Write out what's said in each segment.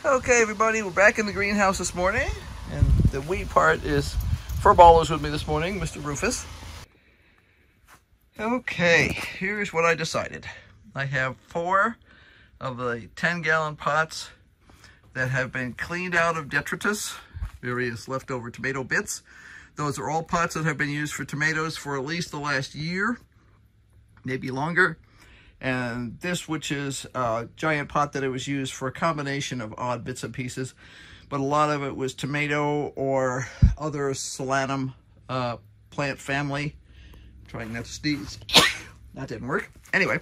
Okay, everybody, we're back in the greenhouse this morning, and the we part is Furballers with me this morning, Mr. Rufus. Okay, here's what I decided. I have 4 of the 10-gallon pots that have been cleaned out of detritus, various leftover tomato bits. Those are all pots that have been used for tomatoes for at least the last year, maybe longer. And this, which is a giant pot that it was used for a combination of odd bits and pieces, but a lot of it was tomato or other solanum plant family. I'm trying not to sneeze. That didn't work. Anyway,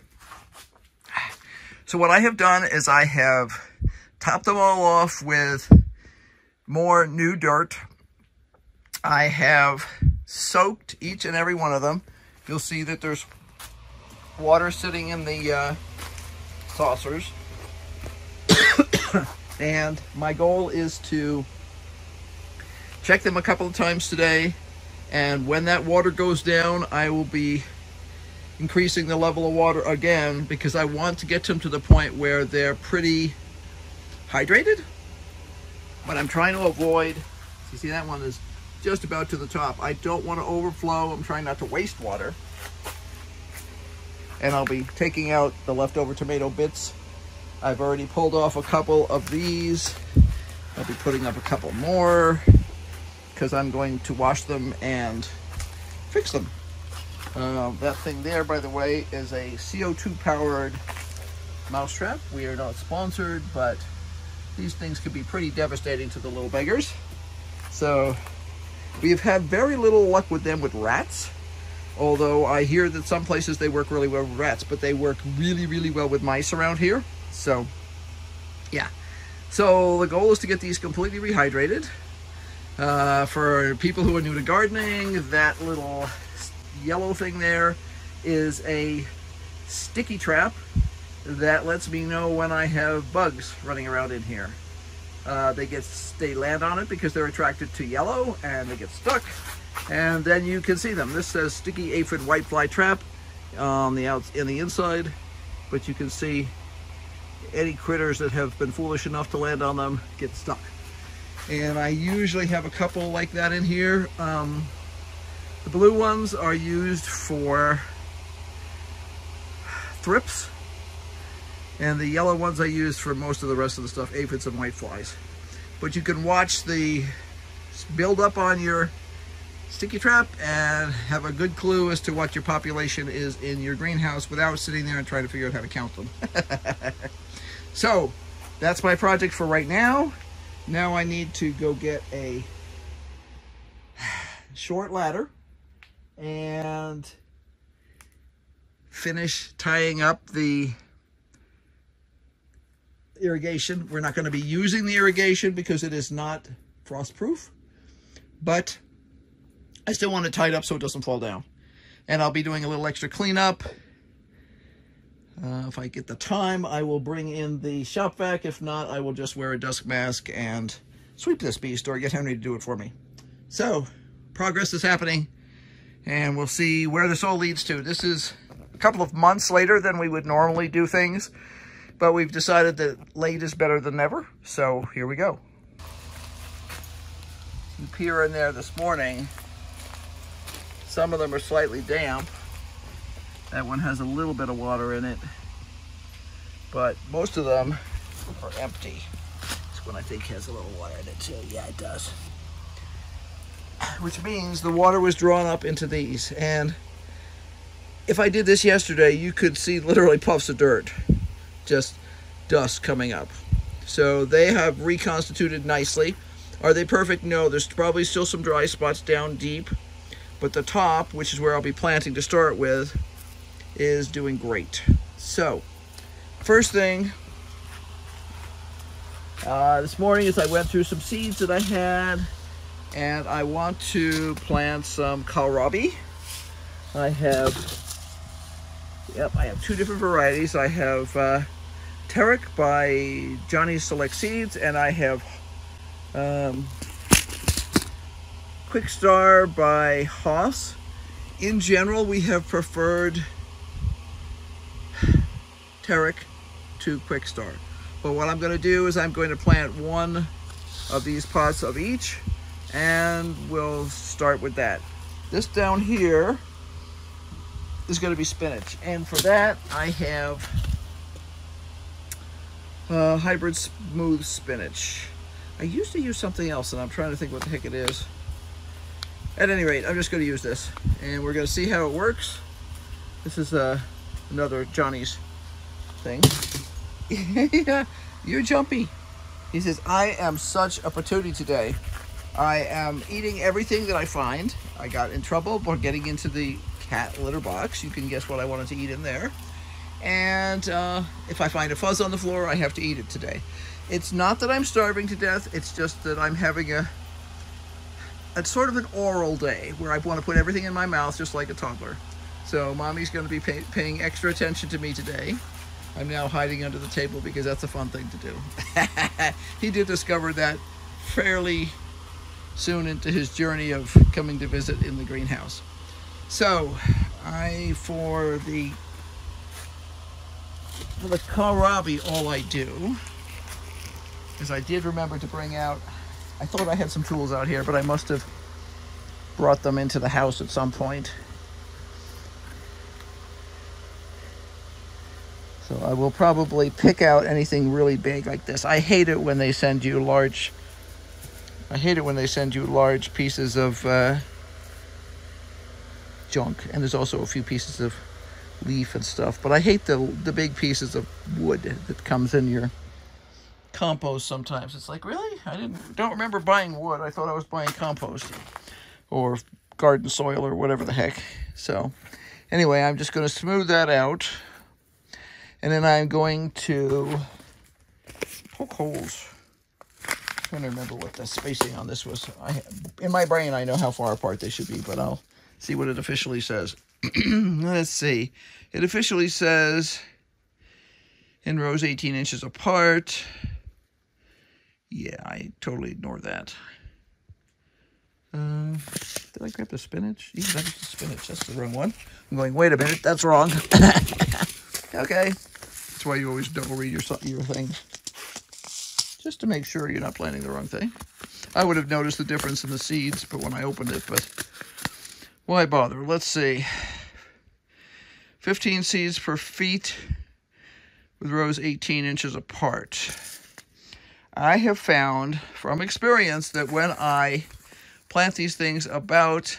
so what I have done is I have topped them all off with more new dirt. I have soaked each and every one of them. You'll see that there's water sitting in the saucers. And my goal is to check them a couple of times today, and when that water goes down, I will be increasing the level of water again, because I want to get them to the point where they're pretty hydrated. But I'm trying to avoid, you see that one is just about to the top. I don't want to overflow. I'm trying not to waste water. And I'll be taking out the leftover tomato bits. I've already pulled off a couple of these. I'll be putting up a couple more because I'm going to wash them and fix them. That thing there, by the way, is a CO2 powered mousetrap. We are not sponsored, but these things can be pretty devastating to the little beggars. So we've had very little luck with them with rats. Although I hear that some places they work really well with rats, but they work really, really well with mice around here. So, yeah. So the goal is to get these completely rehydrated. For people who are new to gardening, that little yellow thing there is a sticky trap that lets me know when I have bugs running around in here. They land on it because they're attracted to yellow, and they get stuck. And then you can see them. This says sticky aphid whitefly trap on the inside, but you can see any critters that have been foolish enough to land on them get stuck. And I usually have a couple like that in here. The blue ones are used for thrips, and the yellow ones I use for most of the rest of the stuff, aphids and whiteflies. But you can watch the build up on your sticky trap and have a good clue as to what your population is in your greenhouse without sitting there and trying to figure out how to count them. So that's my project for right now. Now I need to go get a short ladder and finish tying up the irrigation. We're not going to be using the irrigation because it is not frost proof, but I still want it tied up so it doesn't fall down. And I'll be doing a little extra cleanup. If I get the time, I will bring in the shop vac. If not, I will just wear a dust mask and sweep this beast, or get Henry to do it for me. So, progress is happening, and we'll see where this all leads to. This is a couple of months later than we would normally do things, but we've decided that late is better than never, so here we go. Some pear in there this morning. Some of them are slightly damp. That one has a little bit of water in it, but most of them are empty. This one I think has a little water in it too. Yeah, it does. Which means the water was drawn up into these. And if I did this yesterday, you could see literally puffs of dirt, just dust coming up. So they have reconstituted nicely. Are they perfect? No, there's probably still some dry spots down deep. But the top, which is where I'll be planting to start with, is doing great. So, first thing, this morning is I went through some seeds that I had, and I want to plant some kohlrabi. I have 2 different varieties. I have Tarek by Johnny's Select Seeds, and I have Quick Star by Haas. In general, we have preferred Tarek to Quick Star. But what I'm going to do is I'm going to plant one of these pots of each, and we'll start with that. This down here is going to be spinach, and for that I have hybrid smooth spinach. I used to use something else, and I'm trying to think what the heck it is. At any rate, I'm just going to use this, and we're going to see how it works. This is another Johnny's thing. Yeah, you're jumpy. He says, I am such a patootie today. I am eating everything that I find. I got in trouble for getting into the cat litter box. You can guess what I wanted to eat in there. And if I find a fuzz on the floor, I have to eat it today. It's not that I'm starving to death. It's just that I'm having it's sort of an oral day where I want to put everything in my mouth just like a toddler. So mommy's going to be paying extra attention to me today. I'm now hiding under the table because that's a fun thing to do. He did discover that fairly soon into his journey of coming to visit in the greenhouse. So for the kohlrabi, all I do is I did remember to bring out, I thought I had some tools out here, but I must have brought them into the house at some point. So I will probably pick out anything really big like this. I hate it when they send you large pieces of junk, and there's also a few pieces of leaf and stuff, but I hate the big pieces of wood that comes in your compost sometimes. It's like, really? I don't remember buying wood. I thought I was buying compost or garden soil or whatever the heck. So anyway, I'm just going to smooth that out. And then I'm going to poke holes. I'm trying to remember what the spacing on this was. In my brain, I know how far apart they should be, but I'll see what it officially says. Let's see. It officially says in rows 18 inches apart. Yeah, I totally ignored that. Did I grab the spinach? Yeah, that was the spinach. That's the wrong one. I'm going, wait a minute, that's wrong. Okay. That's why you always double read your things. Just to make sure you're not planting the wrong thing. I would have noticed the difference in the seeds, but when I opened it, but why bother? Let's see. 15 seeds per feet with rows 18 inches apart. I have found from experience that when I plant these things about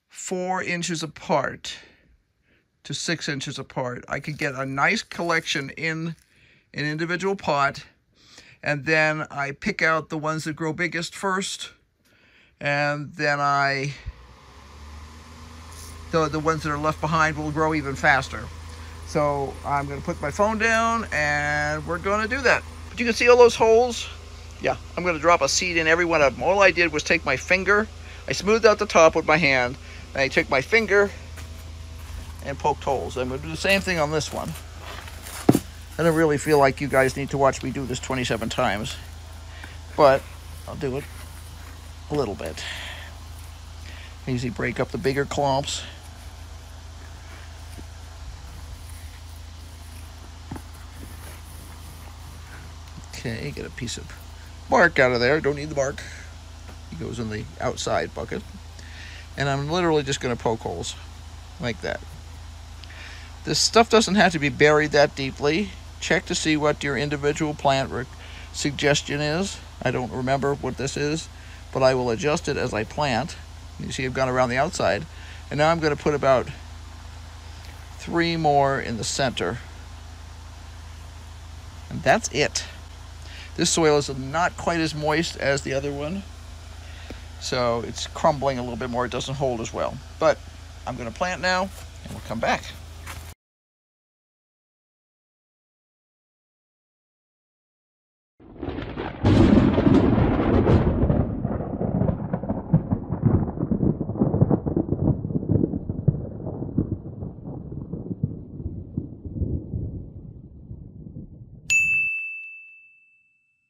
4 inches apart to 6 inches apart, I could get a nice collection in an individual pot, and then I pick out the ones that grow biggest first, and then the ones that are left behind will grow even faster. So I'm going to put my phone down and we're going to do that. But you can see all those holes? Yeah, I'm going to drop a seed in every one of them. All I did was take my finger, I smoothed out the top with my hand, and I took my finger and poked holes. I'm going to do the same thing on this one. I don't really feel like you guys need to watch me do this 27 times, but I'll do it a little bit. I usually break up the bigger clumps. Okay, get a piece of bark out of there. Don't need the bark. It goes in the outside bucket. And I'm literally just going to poke holes like that. This stuff doesn't have to be buried that deeply. Check to see what your individual plant suggestion is. I don't remember what this is, but I will adjust it as I plant. You see I've gone around the outside. And now I'm going to put about 3 more in the center. And that's it. This soil is not quite as moist as the other one, so it's crumbling a little bit more. It doesn't hold as well. But I'm going to plant now, and we'll come back.